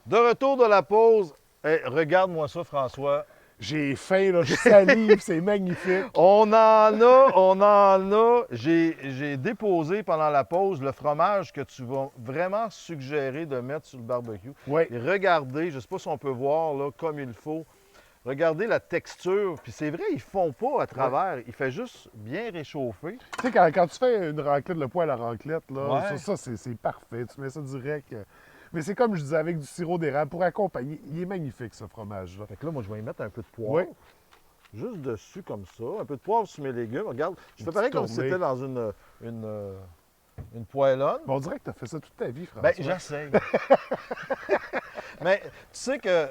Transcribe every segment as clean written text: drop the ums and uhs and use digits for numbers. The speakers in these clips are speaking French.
De retour de la pause. Hey, regarde-moi ça, François. J'ai faim, là, je salive, c'est magnifique. On en a. J'ai déposé pendant la pause le fromage que tu vas vraiment suggérer de mettre sur le barbecue. Oui, Et regardez, je ne sais pas si on peut voir là, comme il faut. Regardez la texture. Puis c'est vrai, ils ne font pas à travers. Il fait juste bien réchauffer. tu sais, quand tu fais une raclette, le poêle à raclette, là, Ouais. c'est parfait. Tu mets ça direct. Mais c'est comme je disais, avec du sirop d'érable pour accompagner. Il est magnifique, ce fromage-là. Fait que là, moi, je vais y mettre un peu de poivre. Oui, Juste dessus, comme ça. Un peu de poivre sur mes légumes. Regarde, je fais une pareil petite comme si tournée. c'était dans une poêlonne. Bon, on dirait que tu as fait ça toute ta vie, Ben, François. j'essaye. Mais tu sais que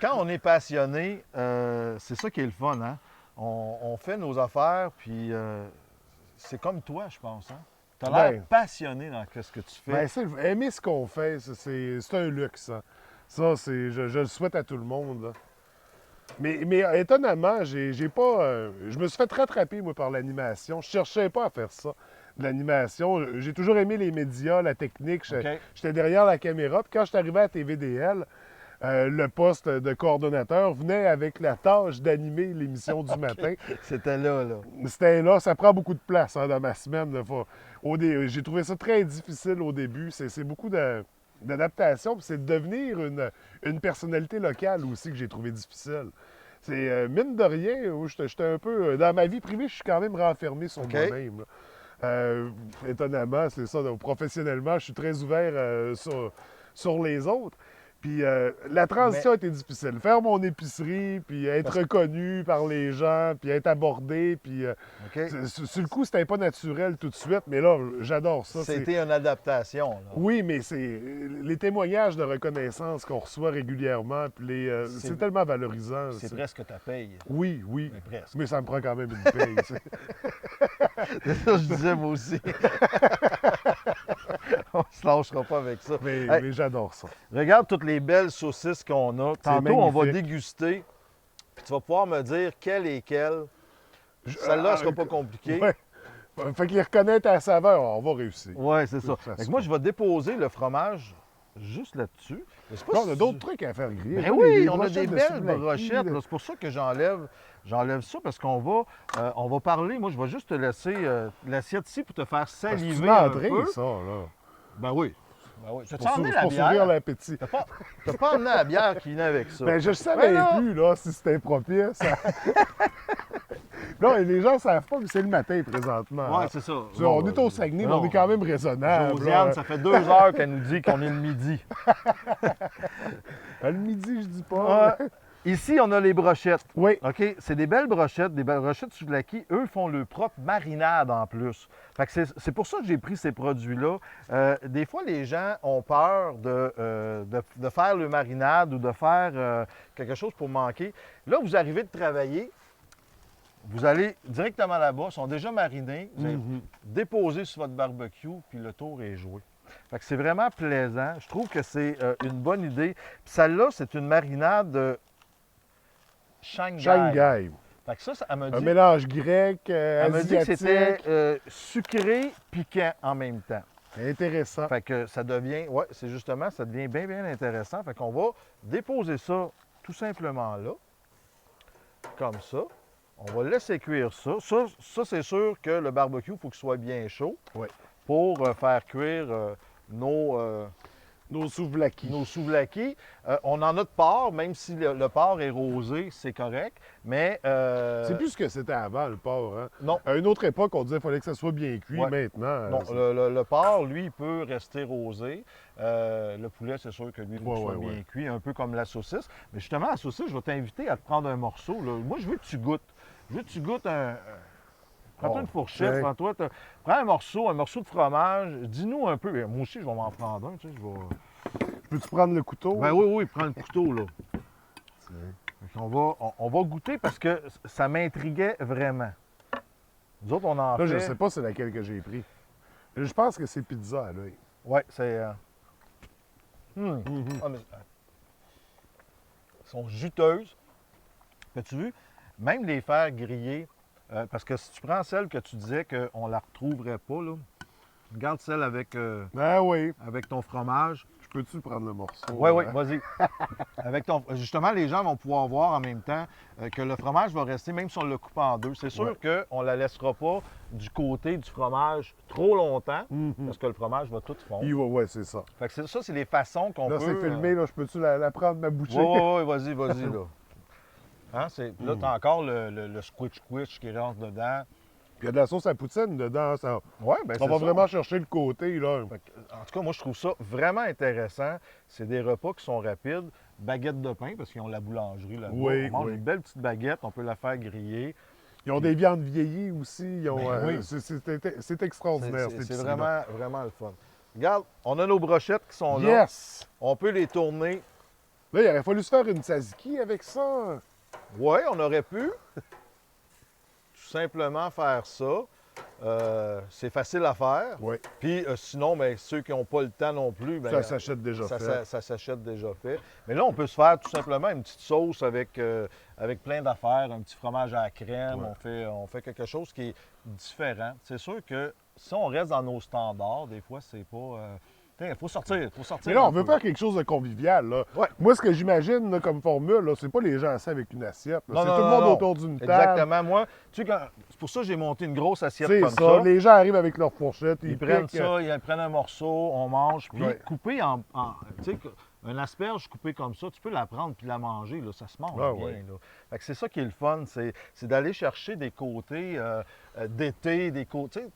quand on est passionné, c'est ça qui est le fun, hein? On fait nos affaires, puis c'est comme toi, je pense, hein? Tu as l'air Ben, passionné dans ce que tu fais. ben, aimer ce qu'on fait, c'est un luxe. Hein. Ça, je le souhaite à tout le monde. Là. Mais étonnamment, j'ai pas. Je me suis fait rattraper, moi, par l'animation. Je cherchais pas à faire ça, de l'animation. J'ai toujours aimé les médias, la technique. OK? J'étais derrière la caméra. Puis quand je suis arrivé à TVDL, le poste de coordonnateur venait avec la tâche d'animer l'émission du matin. C'était là, là. C'était là, ça prend beaucoup de place hein, dans ma semaine. J'ai trouvé ça très difficile au début. C'est beaucoup d'adaptation. Puis c'est de devenir une personnalité locale aussi que j'ai trouvé difficile. C'est mine de rien, où j'étais un peu. Dans ma vie privée, je suis quand même renfermé sur OK? moi-même. Là. Étonnamment, c'est ça. Donc, professionnellement, je suis très ouvert sur les autres. Puis la Mais, transition était difficile. Faire mon épicerie, puis être parce que, reconnu par les gens, puis être abordé, puis OK? sur le coup, c'était pas naturel tout de suite, mais là, j'adore ça. C'était une adaptation, là. Oui, mais c'est les témoignages de reconnaissance qu'on reçoit régulièrement, puis C'est c'est tellement valorisant. c'est presque ta paye. Oui, oui, Mais presque. mais ça me prend quand même une paye. Tu sais. C'est ça que je disais, moi aussi. On se lâchera pas avec ça. Hey, Mais j'adore ça. regarde toutes les belles saucisses qu'on a. C'est Tantôt, on va magnifique. déguster, puis tu vas pouvoir me dire quelle est quelle. Celle-là, elle sera pas compliquée. Ouais. Fait qu'il reconnaît ta saveur, on va réussir. Ouais, c'est ça. Ça Fait se que moi, fait. je vais déposer le fromage juste là-dessus. Je sais pas Là, si on a tu- d'autres trucs à faire griller. Ben Là, oui, on a des brochettes de belles souvlaki, brochettes. là. Là. C'est pour ça que j'enlève ça parce on va parler. Moi, je vais juste te laisser l'assiette ici pour te faire Ah, c'est saliver une un entrée, peu. ça, là. Ben oui. Ben oui. T'as-tu Pour, emmené c'est la pour s'ouvrir bière? l'appétit. T'as pas emmené la bière qui venait avec ça. Ben, je Ben savais non. plus, là, si c'était propice. Non, les gens ne savent pas que c'est le matin, présentement. Ouais, hein. c'est ça. On est au Saguenay, mais on est quand même raisonnable. Josiane, là. ça fait 2 heures qu'elle nous dit qu'on est le midi. Le midi, je dis pas. Ouais. Ici, on a les brochettes. Oui. OK? C'est des belles brochettes souvlaki. Eux font leur propre marinade en plus. Fait que c'est pour ça que j'ai pris ces produits-là. Des fois, les gens ont peur de faire le marinade ou de faire quelque chose pour manquer. Là, vous arrivez de travailler, vous allez directement là-bas, ils sont déjà marinés, vous allez Mhm. déposer sur votre barbecue, puis le tour est joué. Fait que c'est vraiment plaisant. Je trouve que c'est une bonne idée. Puis celle-là, c'est une marinade Shanghai. Shanghai. Fait que ça, elle m'a Un dit, mélange grec, elle m'a dit que asiatique. c'était sucré, piquant en même temps. Intéressant. Fait que ça devient, ouais, c'est justement, ça devient bien, bien intéressant. Fait qu'on va déposer ça tout simplement là, comme ça. On va laisser cuire ça. Ça c'est sûr que le barbecue, il faut qu'il soit bien chaud Oui. pour faire cuire nos, Nos souvlaki. nos souvlaki. On en a de porc, même si le porc est rosé, c'est correct. Mais C'est plus ce que c'était avant, le porc. Hein? non, À une autre époque, on disait qu'il fallait que ça soit bien cuit. Ouais. Maintenant, non, le porc, lui, il peut rester rosé. Le poulet, c'est sûr que lui, il faut qu'il Ouais, soit ouais, bien cuit, un peu comme la saucisse. Mais justement, la saucisse, je vais t'inviter à te prendre un morceau. Là. Moi, je veux que tu goûtes. Je veux que tu goûtes prends-toi Oh, une fourchette, tiens. prends un morceau de fromage. Dis-nous un peu. Moi aussi, je vais m'en prendre un. Tu sais, Peux-tu prendre le couteau? Ben oui, oui, prends le couteau, là. Tiens. Fait qu'on on va goûter parce que ça m'intriguait vraiment. Nous autres, on en Là, fait. je ne sais pas c'est laquelle que j'ai pris. Je pense que c'est pizza à l'œil. Oui, c'est. Mhm. Ah, mais, elles sont juteuses. As-tu vu? Même les faire griller, parce que si tu prends celle que tu disais qu'on ne la retrouverait pas, là, regarde celle avec, Ah oui. avec ton fromage. Je peux-tu prendre le morceau? Oui, oui, hein? vas-y. Justement, les gens vont pouvoir voir en même temps que le fromage va rester, même si on le coupe en deux. C'est sûr qu'on ne la laissera pas du côté du fromage trop longtemps, parce que le fromage va tout fondre. Ouais, c'est ça. Fait que ça, c'est les façons qu'on Là, peut... c'est filmé, là, je peux-tu la prendre, ma bouchée? Oui, vas-y, là. Hein, là, tu as encore le squitch qui rentre dedans. Puis il y a de la sauce à poutine dedans. Ça, Oui, bien on va vraiment chercher le côté, là. En tout cas, moi, je trouve ça vraiment intéressant. C'est des repas qui sont rapides. Baguette de pain, parce qu'ils ont la boulangerie là-bas. Oui, on mange oui. une belle petite baguette, on peut la faire griller. Ils ont des viandes vieillies aussi. Ils ont, oui. C'est extraordinaire, C'est cette vraiment, vraiment le fun. Regarde, on a nos brochettes qui sont là. Yes! On peut les tourner. Là, il aurait fallu se faire une tzatziki avec ça. Oui, on aurait pu tout simplement faire ça. C'est facile à faire. Oui. Puis sinon, bien, ceux qui n'ont pas le temps non plus, bien, Ça s'achète déjà fait. Ça s'achète déjà fait. Mais là, on peut se faire tout simplement une petite sauce avec plein d'affaires, un petit fromage à la crème. Ouais. On fait quelque chose qui est différent. C'est sûr que si on reste dans nos standards, des fois, c'est pas... il faut sortir. Mais là, on un veut peu. faire quelque chose de convivial. Là. Ouais. Moi, ce que j'imagine là, comme formule, là, c'est pas les gens assis avec une assiette. là. Non, C'est non, tout le non, monde non. autour d'une table. Exactement. Moi, tu sais, c'est pour ça que j'ai monté une grosse assiette C'est comme ça. ça. Les gens arrivent avec leur fourchette. Ils prennent piquent. ça, ils prennent un morceau, on mange, puis Ouais. coupé tu sais, un asperge coupé comme ça, tu peux la prendre puis la manger, là, ça se mange Ah bien. ouais. Là. Fait que c'est ça qui est le fun, c'est d'aller chercher des côtés d'été, des côtés...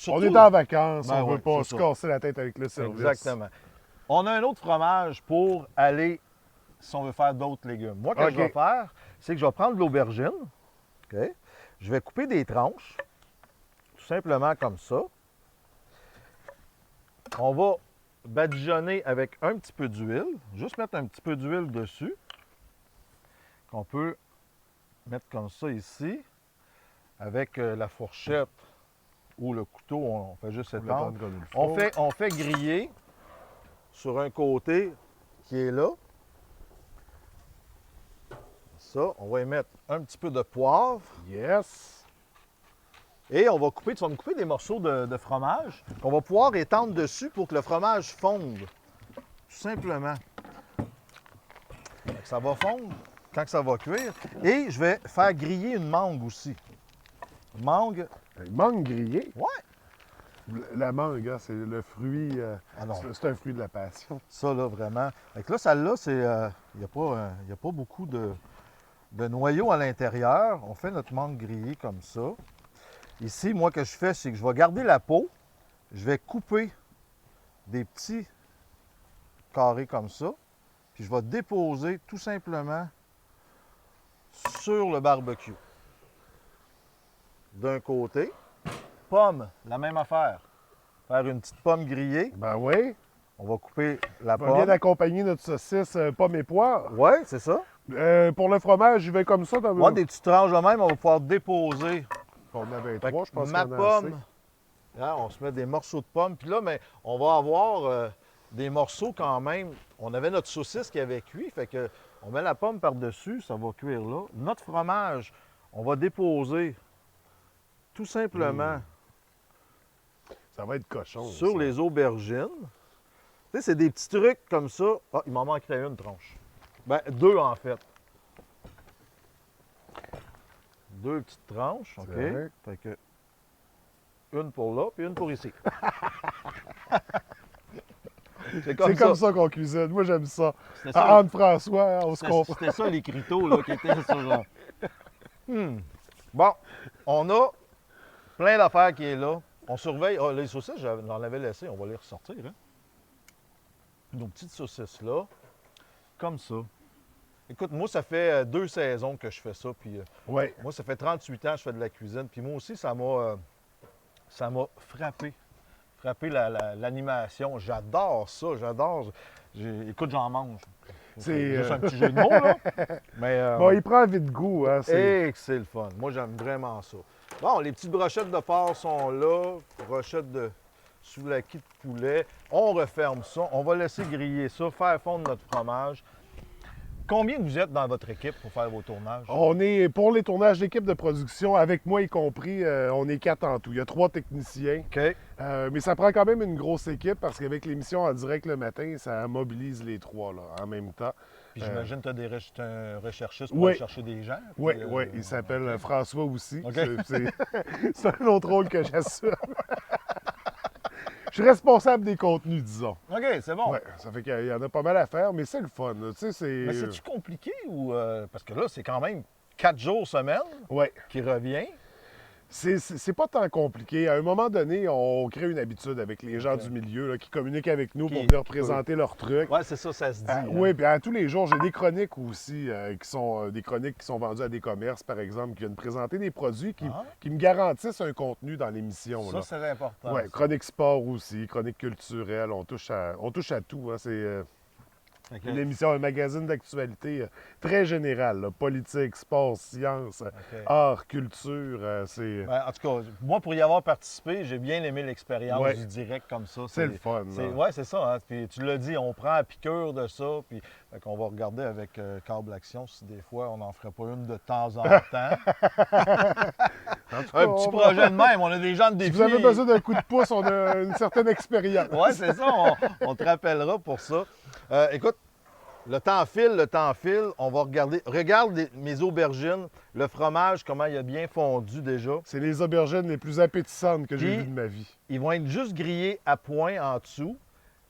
On est en vacances, Ben on veut ouais, pas c'est se ça. casser la tête avec le service. Exactement. On a un autre fromage pour aller, si on veut faire d'autres légumes. Moi, ce que je vais faire, c'est que je vais prendre de l'aubergine, OK? Je vais couper des tranches, tout simplement comme ça. On va badigeonner avec un petit peu d'huile, juste mettre un petit peu d'huile dessus, qu'on peut mettre comme ça ici, avec la fourchette ou le couteau, on fait juste étendre. On fait griller sur un côté qui est là. Ça, on va y mettre un petit peu de poivre. Yes! Et on va couper, tu vas me couper des morceaux de fromage qu'on va pouvoir étendre dessus pour que le fromage fonde. Tout simplement. Fait que ça va fondre quand ça va cuire. Et je vais faire griller une mangue aussi. Mangue. Une mangue grillée. Ouais. La mangue, hein, c'est le fruit. Ah non. C'est un fruit de la passion. Ça, là, vraiment. Fait que là, celle-là, c'est. Il n'y a pas beaucoup de noyaux à l'intérieur. On fait notre mangue grillée comme ça. Ici, moi, ce que je fais, c'est que je vais garder la peau. Je vais couper des petits carrés comme ça. Puis je vais déposer tout simplement sur le barbecue. D'un côté. Pomme, la même affaire. Faire une petite pomme grillée. Ben oui. On va couper la On va bien pomme. accompagner notre saucisse pomme et poire. Oui, c'est ça. Pour le fromage, je vais comme ça. Dans Moi, des petites tranches de même, on va pouvoir déposer. On avait Fait trois, que je pense ma qu'on en a pomme, assez. hein, on se met des morceaux de pommes. Puis là, mais on va avoir des morceaux quand même. On avait notre saucisse qui avait cuit, fait que on met la pomme par-dessus, ça va cuire là. Notre fromage, on va déposer tout simplement Ça va être cochon. sur ça. les aubergines. Tu sais, c'est des petits trucs comme ça. Ah, il m'en manquerait une tranche. Ben, deux en fait. Deux petites tranches, OK? Correct. Fait que une pour là, puis une pour ici. C'est C'est comme ça qu'on cuisine. Moi, j'aime ça. C'était ça, Anne-François, hein, on se comprend. c'était ça les criteaux là, qui étaient sur... Bon, on a plein d'affaires qui est là. On surveille. Ah, les saucisses, j'en avais laissé, on va les ressortir. Hein? Nos petites saucisses là, comme ça. Écoute, moi, ça fait 2 saisons que je fais ça. Puis Oui. moi, ça fait 38 ans que je fais de la cuisine. Puis moi aussi, ça m'a frappé. Frappé l'animation. J'adore ça, j'adore. Écoute, j'en mange. C'est juste un petit jeu de mots, là. Mais, Bon, il prend vite goût. Hein, et que c'est le fun. Moi, j'aime vraiment ça. Bon, les petites brochettes de porc sont là. Brochettes de souvlaki de poulet. On referme ça. On va laisser griller ça, faire fondre notre fromage. combien vous êtes dans votre équipe pour faire vos tournages? On est, pour les tournages d'équipe de production, avec moi y compris, on est 4 en tout. Il y a 3 techniciens. OK. Mais ça prend quand même une grosse équipe parce qu'avec l'émission en direct le matin, ça mobilise les 3 là, en même temps. Puis j'imagine que tu as des un recherchiste pour Oui. aller chercher des gens. puis, Oui, oui, il s'appelle OK. François aussi. OK. C'est un autre rôle que j'assume. Je suis responsable des contenus, disons. OK, c'est bon. Ouais, ça fait qu'il y en a pas mal à faire, mais c'est le fun. Tu sais, c'est... Mais c'est-tu compliqué ou. Parce que là, c'est quand même 4 jours semaine Ouais. qui revient. C'est pas tant compliqué. À un moment donné, on crée une habitude avec les gens OK. du milieu là, qui communiquent avec nous Qui- pour venir qui présenter leurs trucs. Ouais, c'est ça, ça se dit. hein. Oui, puis à tous les jours, j'ai des chroniques aussi, qui sont des chroniques qui sont vendues à des commerces, par exemple, qui viennent présenter des produits Ah. qui me garantissent un contenu dans l'émission. Ça, c'est important. Oui, ça. chronique sport aussi, chronique culturelle, on touche à tout. Hein. C'est Fait que- une émission, un magazine d'actualité très général, là. Politique, sport, science, OK. art, culture, c'est Ben, en tout cas, moi, pour y avoir participé, j'ai bien aimé l'expérience Ouais. du direct comme ça. c'est le fun. là. Oui, c'est ça. Hein. Puis tu l'as dit, on prend la piqûre de ça. Puis on va regarder avec Câble Action si des fois on n'en ferait pas une de temps en temps. En tout cas, Un petit on va- projet de même. On a des gens de Si défi. vous avez besoin d'un coup de pouce, on a une certaine expérience. Oui, c'est ça. On te rappellera pour ça. Écoute, le temps file. On va regarder. Regarde mes aubergines, le fromage, comment il a bien fondu déjà. C'est les aubergines les plus appétissantes que j'ai Puis- vues de ma vie. Ils vont être juste grillés à point en dessous.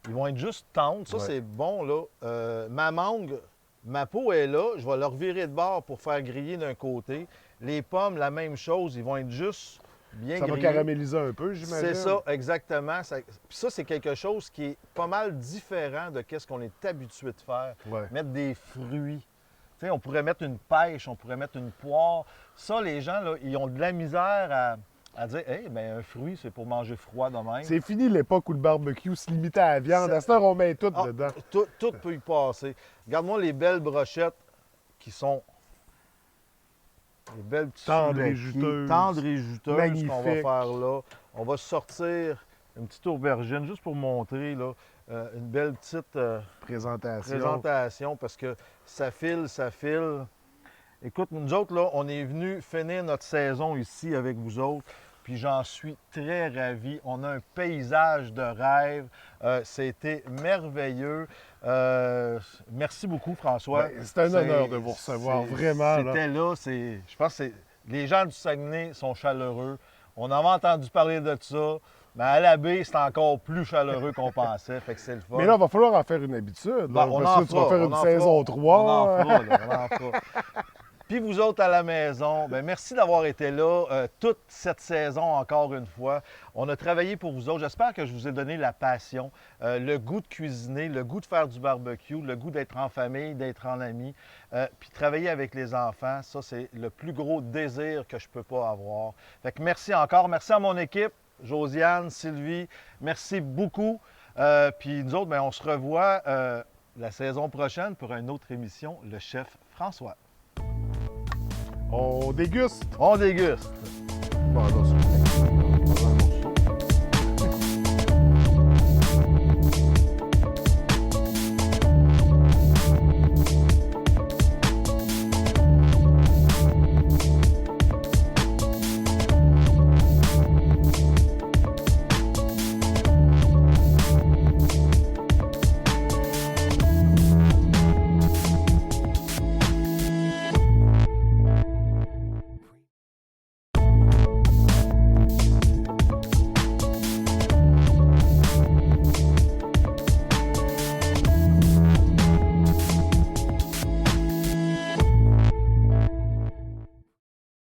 Ils vont être juste tendres. Ça, Ouais. c'est bon, là. Ma mangue, ma peau est là. Je vais leur virer de bord pour faire griller d'un côté. Les pommes, la même chose. Ils vont être juste bien Ça va grillés. caraméliser un peu, j'imagine. C'est ça, exactement. Puis ça, c'est quelque chose qui est pas mal différent de ce qu'on est habitué de faire. Ouais. Mettre des fruits. Tu sais, on pourrait mettre une pêche, on pourrait mettre une poire. Ça, les gens, là, ils ont de la misère à dire, hey, ben un fruit, c'est pour manger froid de même. C'est fini l'époque où le barbecue se limitait à la viande. Ça- À cette heure, on met tout Ah, dedans. tout peut y passer. Regarde-moi les belles brochettes qui sont les belles petites Tendres et souvlaki, juteuses. tendres et juteuses qu'on va Magnifiques. faire là. On va sortir une petite aubergine juste pour montrer là, une belle petite Présentation. présentation parce que ça file. Écoute, nous autres, là, on est venus finir notre saison ici avec vous autres, puis j'en suis très ravi. On a un paysage de rêve. C'était merveilleux. Merci beaucoup, François. Ben, c'est un honneur de vous recevoir, vraiment, là. C'était là. Je pense que les gens du Saguenay sont chaleureux. On avait entendu parler de ça. Mais à la baie, c'est encore plus chaleureux qu'on pensait. Fait que c'est le fun. Mais là, il va falloir en faire une habitude. Ben, là, on parce en que tu vas fera, faire on une en saison fera. 3. On en fera, là, on en fera. Puis vous autres à la maison, bien, merci d'avoir été là toute cette saison encore une fois. On a travaillé pour vous autres. J'espère que je vous ai donné la passion, le goût de cuisiner, le goût de faire du barbecue, le goût d'être en famille, d'être en amis. Puis travailler avec les enfants, ça c'est le plus gros désir que je ne peux pas avoir. Fait que merci encore. Merci à mon équipe, Josiane, Sylvie. Merci beaucoup. Puis nous autres, bien, on se revoit la saison prochaine pour une autre émission, Le Chef François. On déguste. On déguste. Bon, là, c'est-